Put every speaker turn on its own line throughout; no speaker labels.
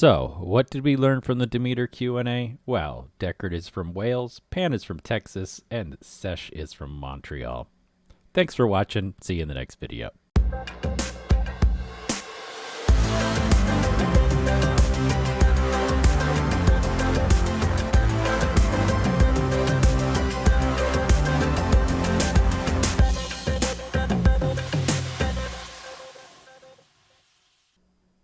So, what did we learn from the Demeter Q&A? Well, Deckard is from Wales, Pan is from Texas, and Sesh is from Montreal. Thanks for watching. See you in the next video.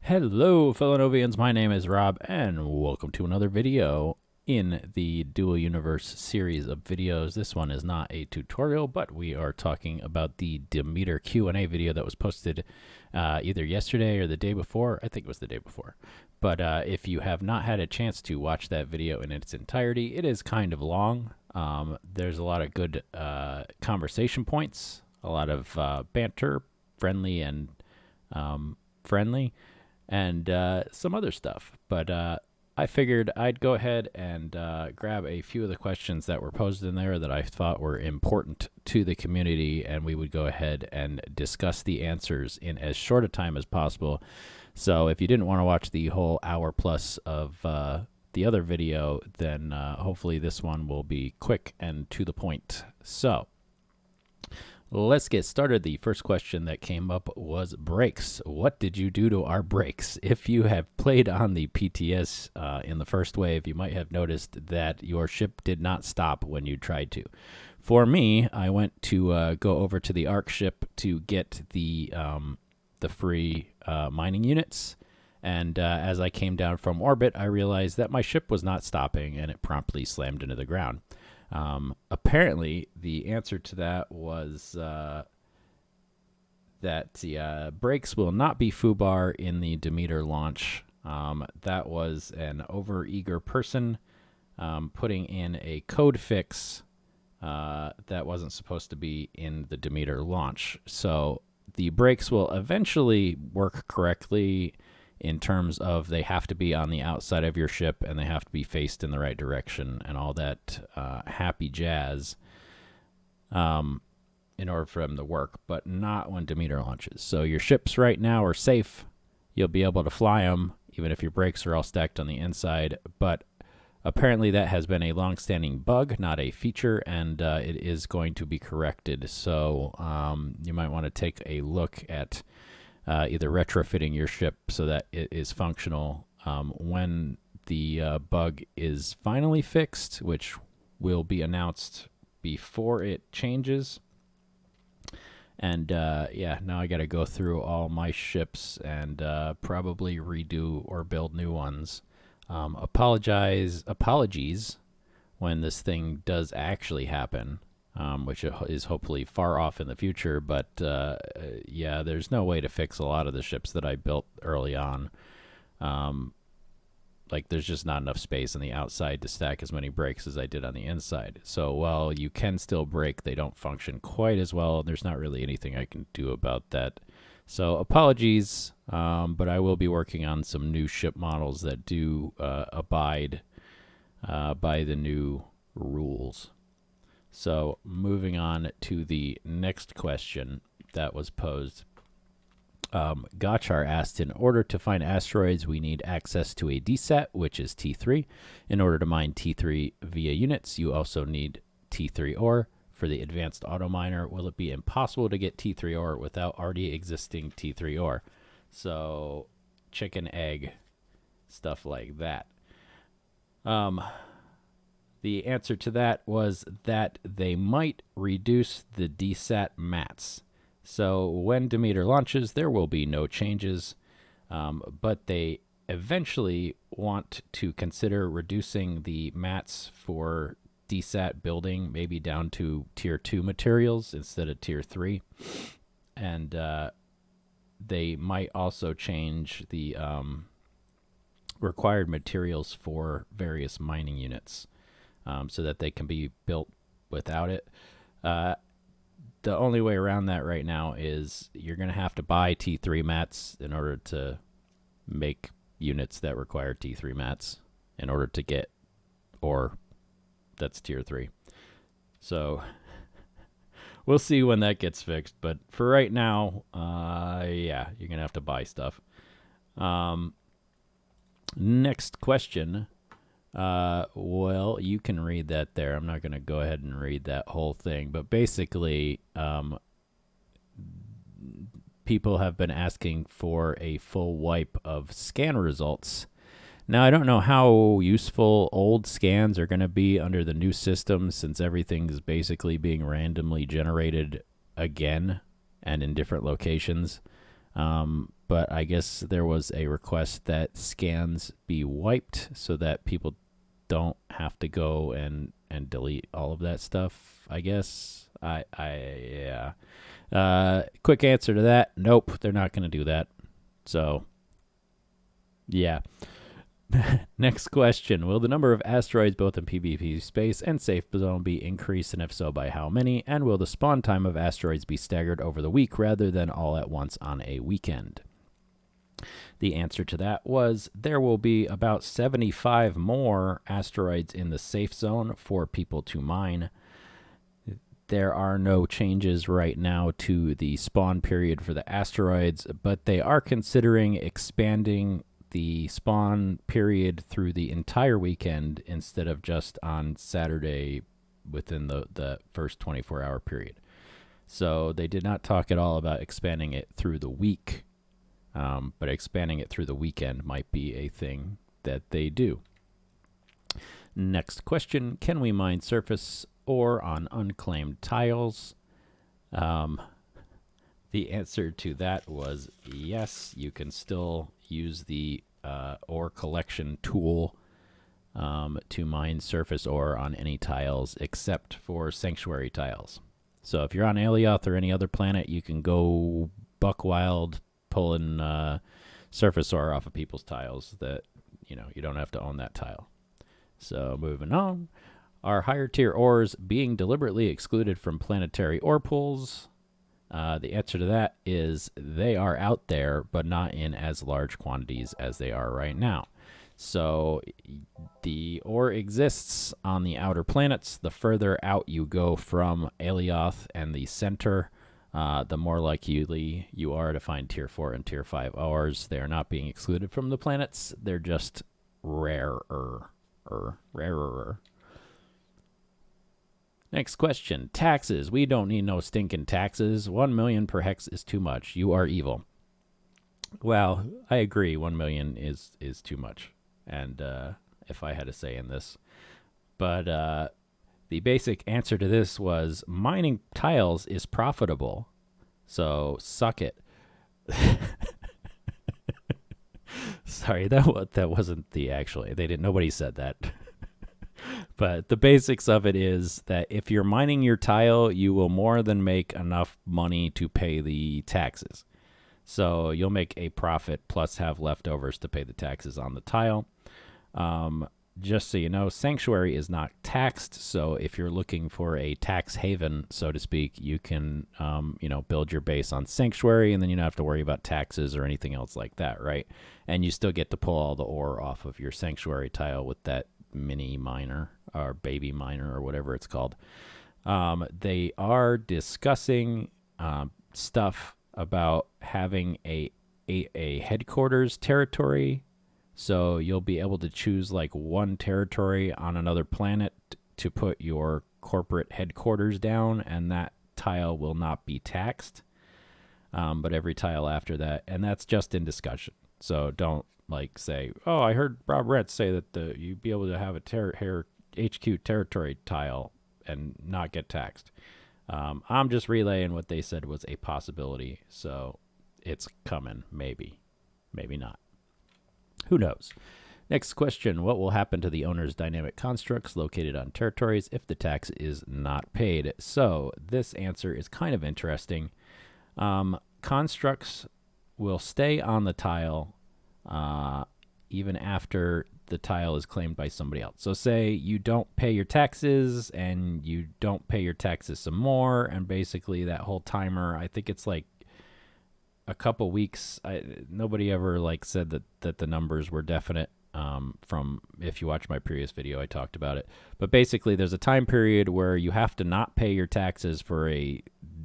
Hello, fellow Novians. My name is Rob, and welcome to another video in the Dual Universe series of videos. This one is not a tutorial, but we are talking about the Demeter Q&A video that was posted either yesterday or the day before. I think it was the day before. But if you have not had a chance to watch that video in its entirety, it is kind of long. There's a lot of good conversation points, a lot of banter, friendly and friendly, and some other stuff. But I figured I'd go ahead and grab a few of the questions that were posted in there that I thought were important to the community, and we would go ahead and discuss the answers in as short a time as possible. So if you didn't want to watch the whole hour plus of the other video, then hopefully this one will be quick and to the point. So let's get started. The first question that came up was brakes. What did you do to our brakes? If you have played on the PTS in the first wave, you might have noticed that your ship did not stop when you tried to. For me, I went to go over to the ARC ship to get the free mining units. And as I came down from orbit, I realized that my ship was not stopping, and it promptly slammed into the ground. Apparently, the answer to that was that the brakes will not be foobar in the Demeter launch. That was an overeager person putting in a code fix that wasn't supposed to be in the Demeter launch. So the brakes will eventually work correctly in terms of they have to be on the outside of your ship and they have to be faced in the right direction and all that happy jazz in order for them to work, but not when Demeter launches. So your ships right now are safe. You'll be able to fly them even if your brakes are all stacked on the inside, but apparently that has been a long-standing bug, not a feature, and it is going to be corrected. So you might want to take a look at either retrofitting your ship so that it is functional when the bug is finally fixed, which will be announced before it changes. And yeah, now I got to go through all my ships and probably redo or build new ones. Apologies when this thing does actually happen. Which is hopefully far off in the future, but yeah, there's no way to fix a lot of the ships that I built early on. Like, there's just not enough space on the outside to stack as many brakes as I did on the inside. So while you can still brake, they don't function quite as well. There's not really anything I can do about that. So apologies, but I will be working on some new ship models that do abide by the new rules. So moving on to the next question that was posed. Gachar asked, in order to find asteroids, we need access to a DSAT, which is T3. In order to mine T3 via units, you also need T3 ore. For the advanced auto miner, will it be impossible to get T3 ore without already existing T3 ore? So chicken, egg, stuff like that. The answer to that was that they might reduce the DSAT mats. So when Demeter launches, there will be no changes, but they eventually want to consider reducing the mats for DSAT building, maybe down to tier 2 materials instead of tier 3. And they might also change the required materials for various mining units so that they can be built without it. The only way around that right now is you're going to have to buy T3 mats in order to make units that require T3 mats in order to get ore that's tier 3. So we'll see when that gets fixed. But for right now, yeah, you're going to have to buy stuff. Next question. Well, you can read that there. I'm not going to go ahead and read that whole thing, but basically, people have been asking for a full wipe of scan results. Now, I don't know how useful old scans are going to be under the new system, since everything is basically being randomly generated again and in different locations. But I guess there was a request that scans be wiped so that people don't have to go and delete all of that stuff, I guess. Yeah. Quick answer to that, nope, they're not going to do that. So, yeah. Next question. Will the number of asteroids both in PvP space and safe zone be increased, and if so, by how many? And will the spawn time of asteroids be staggered over the week rather than all at once on a weekend? The answer to that was there will be about 75 more asteroids in the safe zone for people to mine. There are no changes right now to the spawn period for the asteroids, but they are considering expanding the spawn period through the entire weekend instead of just on Saturday within the first 24-hour period. So they did not talk at all about expanding it through the week, but expanding it through the weekend might be a thing that they do. Next question. Can we mine surface ore on unclaimed tiles? The answer to that was yes. You can still use the ore collection tool to mine surface ore on any tiles except for sanctuary tiles. So if you're on Alioth or any other planet, you can go buck wild pulling surface ore off of people's tiles that, you don't have to own that tile. So moving on. Are higher tier ores being deliberately excluded from planetary ore pools? The answer to that is they are out there, but not in as large quantities as they are right now. So the ore exists on the outer planets. The further out you go from Alioth and the center, the more likely you are to find tier 4 and tier 5 ores. They are not being excluded from the planets. They're just rarer. Next question. Taxes. We don't need no stinking taxes. 1 million per hex is too much. You are evil. Well, I agree. 1 million is too much. And if I had a say in this. But the basic answer to this was mining tiles is profitable. So suck it. Sorry, that wasn't the actually. Nobody said that. But the basics of it is that if you're mining your tile, you will more than make enough money to pay the taxes. So you'll make a profit plus have leftovers to pay the taxes on the tile. Just so you know, Sanctuary is not taxed. So if you're looking for a tax haven, so to speak, you can, build your base on Sanctuary, and then you don't have to worry about taxes or anything else like that, right? And you still get to pull all the ore off of your Sanctuary tile with that mini miner or baby miner or whatever it's called. They are discussing stuff about having a headquarters territory. So you'll be able to choose like one territory on another planet to put your corporate headquarters down, and that tile will not be taxed. But every tile after that, and that's just in discussion. So don't say, oh, I heard RobRantz say that you'd be able to have a HQ territory tile and not get taxed. I'm just relaying what they said was a possibility. So it's coming, maybe not. Who knows? Next question. What will happen to the owner's dynamic constructs located on territories if the tax is not paid? So this answer is kind of interesting. Constructs will stay on the tile even after the tile is claimed by somebody else. So say you don't pay your taxes and you don't pay your taxes some more, and basically that whole timer, I think it's like a couple weeks. Nobody ever said that the numbers were definite. From if you watch my previous video, I talked about it. But basically there's a time period where you have to not pay your taxes for a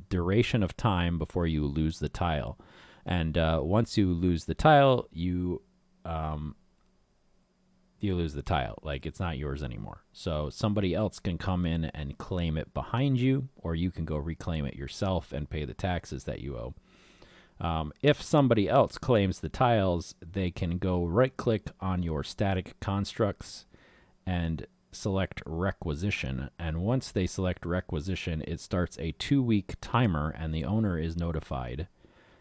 duration of time before you lose the tile. And once you lose the tile, you you lose the tile. Like, it's not yours anymore. So somebody else can come in and claim it behind you, or you can go reclaim it yourself and pay the taxes that you owe. If somebody else claims the tiles, they can go right-click on your static constructs and select requisition. And once they select requisition, it starts a 2-week timer, and the owner is notified.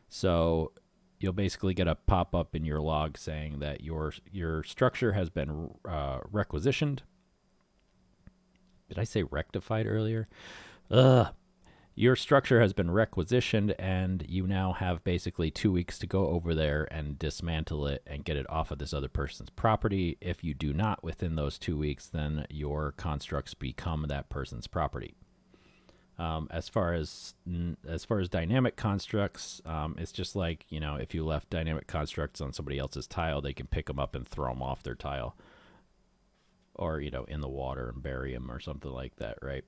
So you'll basically get a pop-up in your log saying that your structure has been requisitioned. Did I say rectified earlier? Your structure has been requisitioned, and you now have basically 2 weeks to go over there and dismantle it and get it off of this other person's property. If you do not within those 2 weeks, then your constructs become that person's property. As far as dynamic constructs, it's just like, you know, if you left dynamic constructs on somebody else's tile, they can pick them up and throw them off their tile, or, you know, in the water and bury them or something like that, right?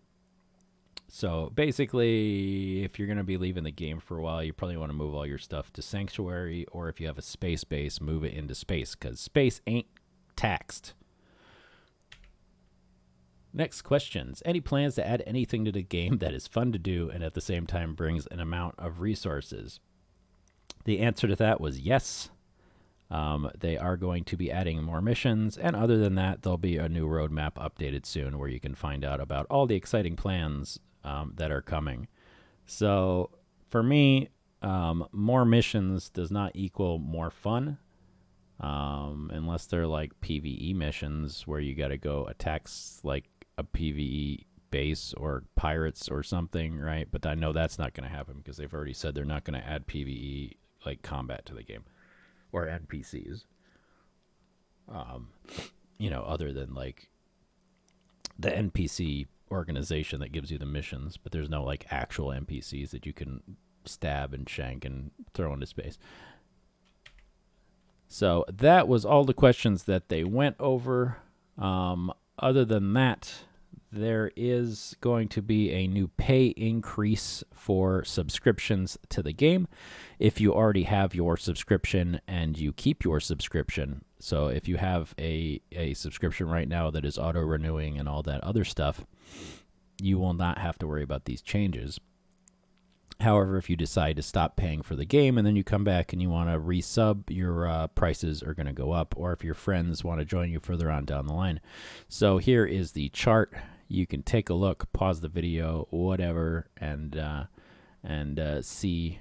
So basically, if you're going to be leaving the game for a while, you probably want to move all your stuff to Sanctuary, or if you have a space base, move it into space, because space ain't taxed. Next questions. Any plans to add anything to the game that is fun to do and at the same time brings an amount of resources? The answer to that was yes. They are going to be adding more missions, and other than that, there'll be a new roadmap updated soon where you can find out about all the exciting plans that are coming. So for me, more missions does not equal more fun, unless they're like PvE missions where you got to go attack like a PvE base or pirates or something, right? But I know that's not going to happen because they've already said they're not going to add PvE like combat to the game or NPCs. You know, other than like the NPC organization that gives you the missions, but there's no like actual NPCs that you can stab and shank and throw into space. So that was all the questions that they went over. Other than that, there is going to be a new pay increase for subscriptions to the game. If you already have your subscription and you keep your subscription, so if you have a subscription right now that is auto-renewing and all that other stuff, you will not have to worry about these changes. However, if you decide to stop paying for the game and then you come back and you want to resub, your prices are going to go up, or if your friends want to join you further on down the line. So here is the chart. You can take a look, pause the video, whatever, and see,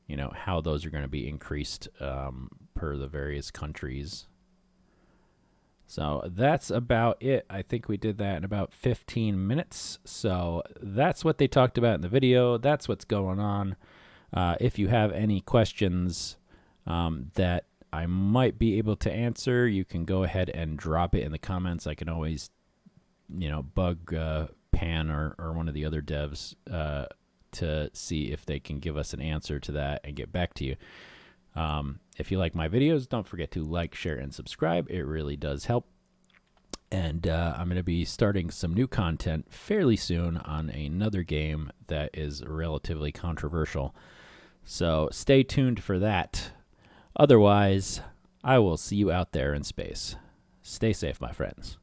you know, how those are going to be increased per the various countries. So that's about it. I think we did that in about 15 minutes. So that's what they talked about in the video. That's what's going on. If you have any questions that I might be able to answer, you can go ahead and drop it in the comments. I can always, you know, bug Pan or one of the other devs to see if they can give us an answer to that and get back to you. If you like my videos, don't forget to like, share, and subscribe. It really does help. And I'm going to be starting some new content fairly soon on another game that is relatively controversial. So stay tuned for that. Otherwise, I will see you out there in space. Stay safe, my friends.